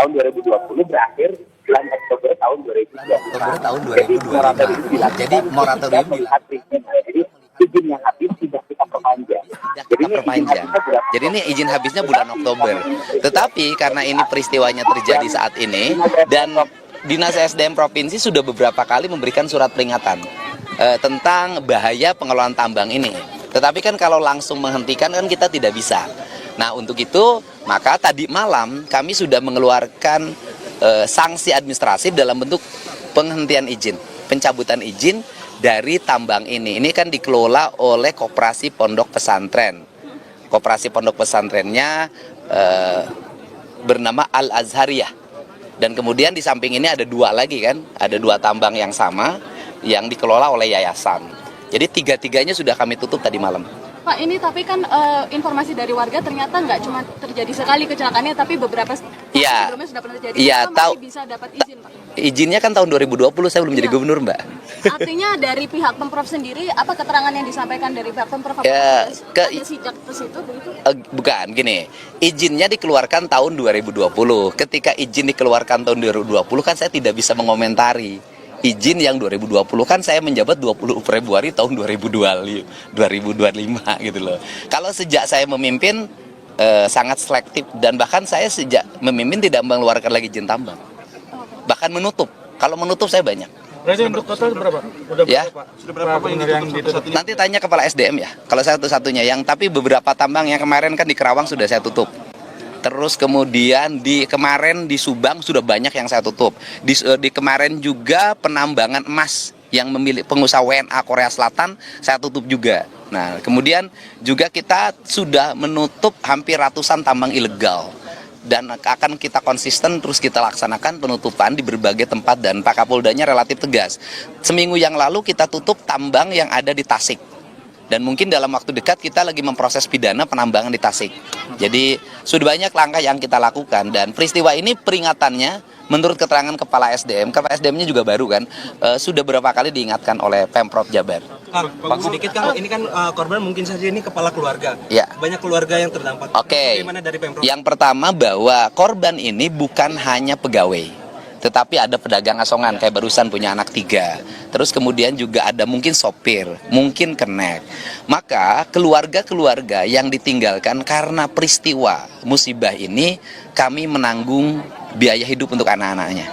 tahun 2020 berakhir bulan Oktober tahun 2020. Jadi moratorium dilakukan. Jadi izin yang habis tidak kita perpanjang. Jadi ini izin habisnya bulan Oktober. Tetapi karena ini peristiwanya terjadi saat ini dan Dinas SDM Provinsi sudah beberapa kali memberikan surat peringatan tentang bahaya pengelolaan tambang ini. Tetapi kan kalau langsung menghentikan kan kita tidak bisa. Nah untuk itu maka tadi malam kami sudah mengeluarkan sanksi administratif dalam bentuk penghentian izin, pencabutan izin dari tambang ini. Ini kan dikelola oleh Koperasi Pondok Pesantren. Koperasi Pondok Pesantrennya bernama Al-Azhariyah. Dan kemudian di samping ini ada dua lagi kan, ada dua tambang yang sama yang dikelola oleh yayasan. Jadi tiga-tiganya sudah kami tutup tadi malam. Pak, ini tapi kan informasi dari warga ternyata nggak cuma terjadi sekali kecelakaannya, tapi beberapa sebelumnya sudah pernah terjadi. Iya, masih bisa dapat izin, Pak? Izinnya kan tahun 2020, saya belum jadi gubernur, Mbak. Artinya dari pihak Pemprov sendiri, apa keterangan yang disampaikan dari pihak Pemprov? Ya, ada sejak ke situ begitu? Bukan, gini, izinnya dikeluarkan tahun 2020. Ketika izin dikeluarkan tahun 2020 kan saya tidak bisa mengomentari. Izin yang 2020 kan saya menjabat 20 Februari tahun 2025 gitu loh. Kalau sejak saya memimpin sangat selektif dan bahkan saya sejak memimpin tidak mengeluarkan lagi izin tambang. Bahkan menutup. Kalau menutup saya banyak. Berarti untuk total berapa? Sudah berapa yang ditutup? Nanti tanya kepala SDM ya. Kalau saya satu-satunya yang tapi beberapa tambang yang kemarin kan di Kerawang sudah saya tutup. Terus kemudian kemarin di Subang sudah banyak yang saya tutup. Di kemarin juga penambangan emas yang memilih pengusaha WNA Korea Selatan saya tutup juga. Nah, kemudian juga kita sudah menutup hampir ratusan tambang ilegal. Dan akan kita konsisten terus kita laksanakan penutupan di berbagai tempat dan Pak Kapoldanya relatif tegas. Seminggu yang lalu kita tutup tambang yang ada di Tasik. Dan mungkin dalam waktu dekat kita lagi memproses pidana penambangan di Tasik. Jadi sudah banyak langkah yang kita lakukan dan peristiwa ini peringatannya menurut keterangan Kepala SDM-nya juga baru kan, sudah berapa kali diingatkan oleh Pemprov Jabar. Pak, sedikit Kang, ini kan korban mungkin saja ini kepala keluarga. Ya. Banyak keluarga yang terdampak. Oke. Bagaimana dari Pemprov? Yang pertama bahwa korban ini bukan hanya pegawai. Tetapi ada pedagang asongan, kayak barusan punya anak 3. Terus kemudian juga ada mungkin sopir, mungkin kenek. Maka keluarga-keluarga yang ditinggalkan karena peristiwa musibah ini, kami menanggung biaya hidup untuk anak-anaknya.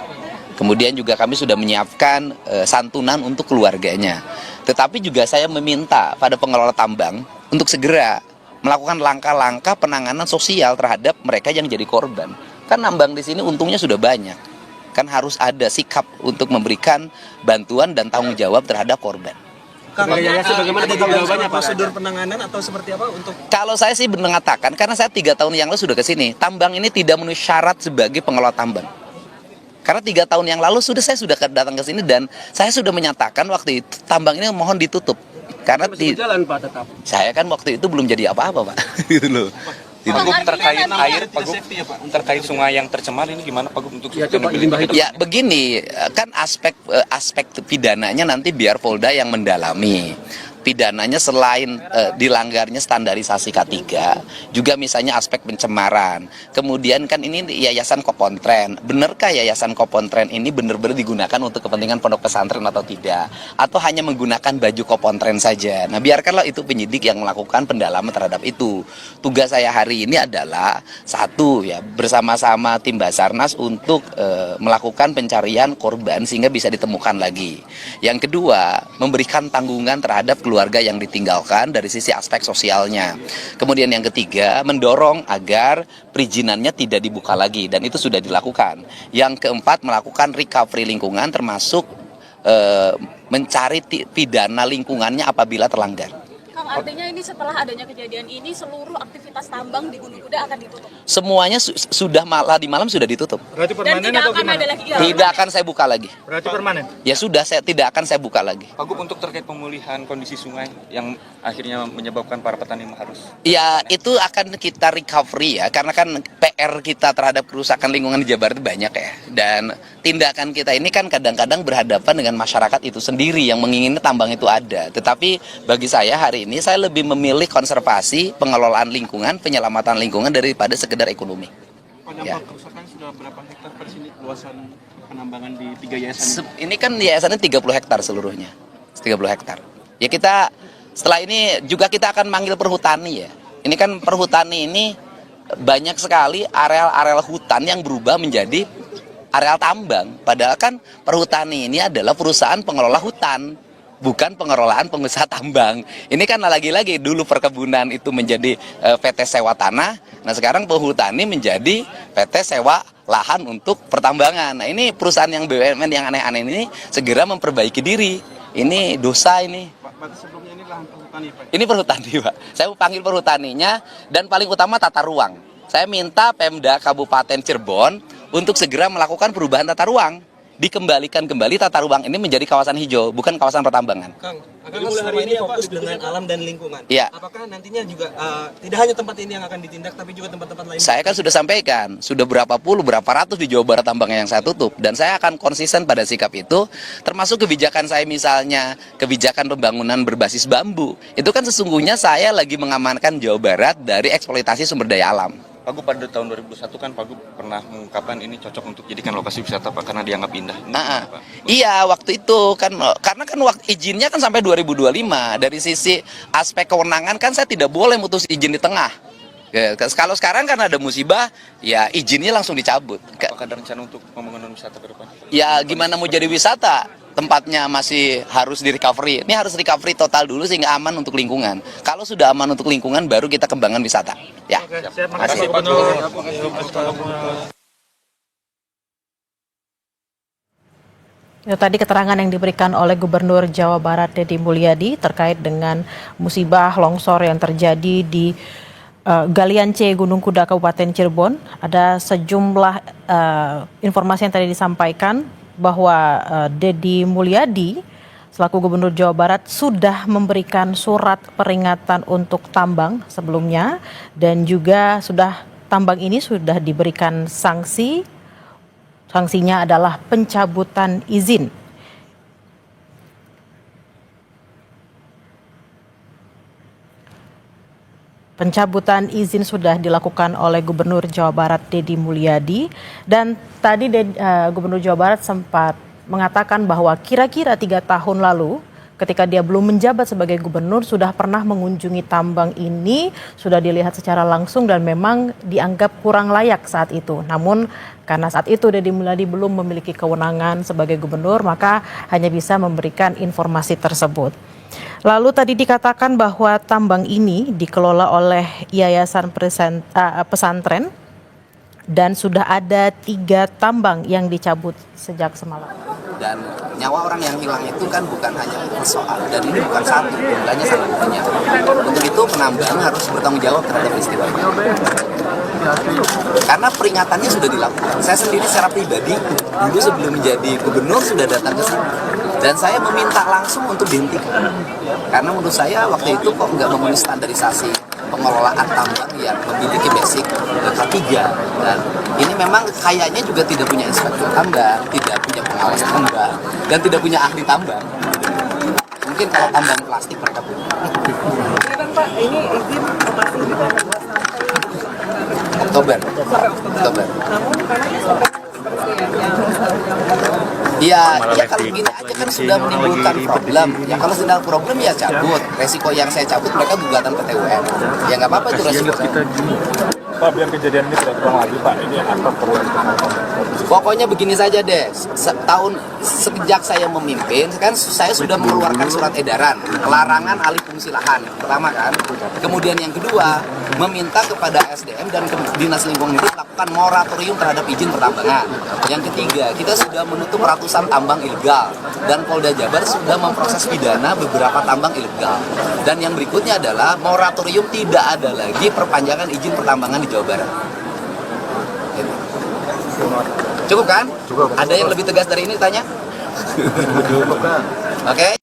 Kemudian juga kami sudah menyiapkan santunan untuk keluarganya. Tetapi juga saya meminta pada pengelola tambang untuk segera melakukan langkah-langkah penanganan sosial terhadap mereka yang jadi korban. Kan tambang di sini untungnya sudah banyak. Kan harus ada sikap untuk memberikan bantuan dan tanggung jawab terhadap korban. Bagaimana jawabannya prosedur penanganan atau seperti apa untuk? Kalau saya sih mengatakan, karena saya 3 tahun yang lalu sudah ke sini, tambang ini tidak memenuhi syarat sebagai pengelola tambang. Karena 3 tahun yang lalu saya sudah datang ke sini dan saya sudah menyatakan waktu itu tambang ini mohon ditutup. Karena jalan Pak tetap. Saya kan waktu itu belum jadi apa-apa Pak, gitu loh. Pak, terkait air, Pak Gub, terkait sungai yang tercemar ini gimana Pak Gub untuk Ya begini, kan aspek pidananya nanti biar Polda yang mendalami. Pidananya selain dilanggarnya standarisasi K3, juga misalnya aspek pencemaran. Kemudian kan ini Yayasan Kopontren. Benarkah Yayasan Kopontren ini benar-benar digunakan untuk kepentingan pondok pesantren atau tidak? Atau hanya menggunakan baju Kopontren saja? Nah, biarkanlah itu penyidik yang melakukan pendalaman terhadap itu. Tugas saya hari ini adalah satu ya, bersama-sama tim Basarnas untuk melakukan pencarian korban sehingga bisa ditemukan lagi. Yang kedua, memberikan tanggungan terhadap keluarga yang ditinggalkan dari sisi aspek sosialnya. Kemudian yang ketiga, mendorong agar perizinannya tidak dibuka lagi dan itu sudah dilakukan. Yang keempat, melakukan recovery lingkungan termasuk mencari pidana lingkungannya apabila terlanggar. Kang, artinya ini setelah adanya kejadian ini seluruh aktivitas tambang di Gunung Kuda akan ditutup? Semuanya sudah di malam sudah ditutup. Berarti permanen atau gimana? Tidak akan saya buka lagi. Berarti permanen? Ya sudah, tidak akan saya buka lagi. Pak Gub, untuk terkait pemulihan kondisi sungai yang akhirnya menyebabkan para petani harus... Ya itu akan kita recovery ya, karena kan PR kita terhadap kerusakan lingkungan di Jabar itu banyak ya. Dan tindakan kita ini kan kadang-kadang berhadapan dengan masyarakat itu sendiri yang menginginkan tambang itu ada. Tetapi bagi saya hari ini saya lebih memilih konservasi, pengelolaan lingkungan, penyelamatan lingkungan daripada sekedar ekonomi. dampak kerusakan sudah berapa hektar pada sini luasan penambangan di 3 yayasan ini? Ini kan yayasannya 30 hektar seluruhnya. 30 hektar. Ya kita setelah ini juga kita akan manggil perhutani ya. Ini kan perhutani ini banyak sekali areal-areal hutan yang berubah menjadi areal tambang. Padahal kan perhutani ini adalah perusahaan pengelola hutan, bukan pengelolaan pengusaha tambang. Ini kan lagi-lagi dulu perkebunan itu menjadi PT sewa tanah. Nah sekarang perhutani menjadi PT sewa lahan untuk pertambangan. Nah ini perusahaan yang BUMN yang aneh-aneh ini segera memperbaiki diri. Ini dosa ini. Pak, sebelumnya ini lahan perhutani, Pak. Ini perhutani, Pak. Saya mau panggil perhutaninya dan paling utama tata ruang. Saya minta Pemda Kabupaten Cirebon untuk segera melakukan perubahan tata ruang. Dikembalikan kembali tata ruang ini menjadi kawasan hijau, bukan kawasan pertambangan. Kang, akan mulai hari ini fokus dengan alam dan lingkungan. Iya. Apakah nantinya juga tidak hanya tempat ini yang akan ditindak, tapi juga tempat-tempat lain? Saya kan sudah sampaikan, sudah berapa ratus di Jawa Barat tambangnya yang saya tutup. Dan saya akan konsisten pada sikap itu, termasuk kebijakan saya misalnya, kebijakan pembangunan berbasis bambu. Itu kan sesungguhnya saya lagi mengamankan Jawa Barat dari eksploitasi sumber daya alam. Pak Gub pada tahun 2001 kan Pak Gub pernah mengungkapkan ini cocok untuk jadikan lokasi wisata Pak karena dianggap indah. Iya waktu itu kan karena kan waktu izinnya kan sampai 2025. Dari sisi aspek kewenangan kan saya tidak boleh mutus izin di tengah. Kalau sekarang kan ada musibah, ya izinnya langsung dicabut. Apakah ada rencana untuk pembangunan wisata ke depan? Ya gimana mau jadi wisata? Tempatnya masih harus di recovery. Ini harus recovery total dulu sehingga aman untuk lingkungan. Kalau sudah aman untuk lingkungan baru kita kembangkan wisata. Ya. Oke, siap. Makasih Pak Gubernur. Itu tadi keterangan yang diberikan oleh Gubernur Jawa Barat Deddy Mulyadi terkait dengan musibah longsor yang terjadi di Galian C Gunung Kuda Kabupaten Cirebon. Ada sejumlah informasi yang tadi disampaikan bahwa Deddy Mulyadi selaku Gubernur Jawa Barat sudah memberikan surat peringatan untuk tambang sebelumnya dan juga tambang ini sudah diberikan sanksi. Sanksinya adalah pencabutan izin. Pencabutan izin sudah dilakukan oleh Gubernur Jawa Barat Deddy Mulyadi dan tadi Gubernur Jawa Barat sempat mengatakan bahwa kira-kira 3 tahun lalu ketika dia belum menjabat sebagai gubernur sudah pernah mengunjungi tambang ini, sudah dilihat secara langsung dan memang dianggap kurang layak saat itu. Namun karena saat itu Deddy Mulyadi belum memiliki kewenangan sebagai gubernur maka hanya bisa memberikan informasi tersebut. Lalu tadi dikatakan bahwa tambang ini dikelola oleh Yayasan Pesantren dan sudah ada 3 tambang yang dicabut sejak semalam. Dan nyawa orang yang hilang itu kan bukan hanya persoalan dan ini bukan satu, jumlahnya sangat banyak. Untuk itu penambang harus bertanggung jawab terhadap peristiwa ini. Karena peringatannya sudah dilakukan. Saya sendiri secara pribadi dulu sebelum menjadi gubernur sudah datang ke sana. Dan saya meminta langsung untuk dihentikan. Karena menurut saya waktu itu kok nggak memenuhi standarisasi pengelolaan tambang yang memiliki basic K3. Dan ini memang kayaknya juga tidak punya inspektur tambang, tidak punya pengawas tambang, dan tidak punya ahli tambang. Mungkin kalau tambang plastik mereka punya. Pak, ini izin masih bisa dibuat sampai Oktober. Namun katanya sampai Ya kalau gini aja kan sudah menimbulkan problem. Ya kalau sedang problem ya cabut. Resiko yang saya cabut mereka gugatan PT UN. Ya nggak apa-apa itu resiko. Pak, biar kejadian ini tidak terulang lagi Pak, ini apa perlu? Pokoknya begini saja deh, sejak saya memimpin, kan saya sudah mengeluarkan surat edaran, larangan alih fungsi lahan, pertama kan. Kemudian yang kedua, meminta kepada SDM dan Dinas Lingkungan Hidup melakukan moratorium terhadap izin pertambangan. Yang ketiga, kita sudah menutup ratusan tambang ilegal, dan Polda Jabar sudah memproses pidana beberapa tambang ilegal. Dan yang berikutnya adalah moratorium tidak ada lagi perpanjangan izin pertambangan di Jawa Barat. Cukup kan? Cukup. Ada yang lebih tegas dari ini tanya? Oke.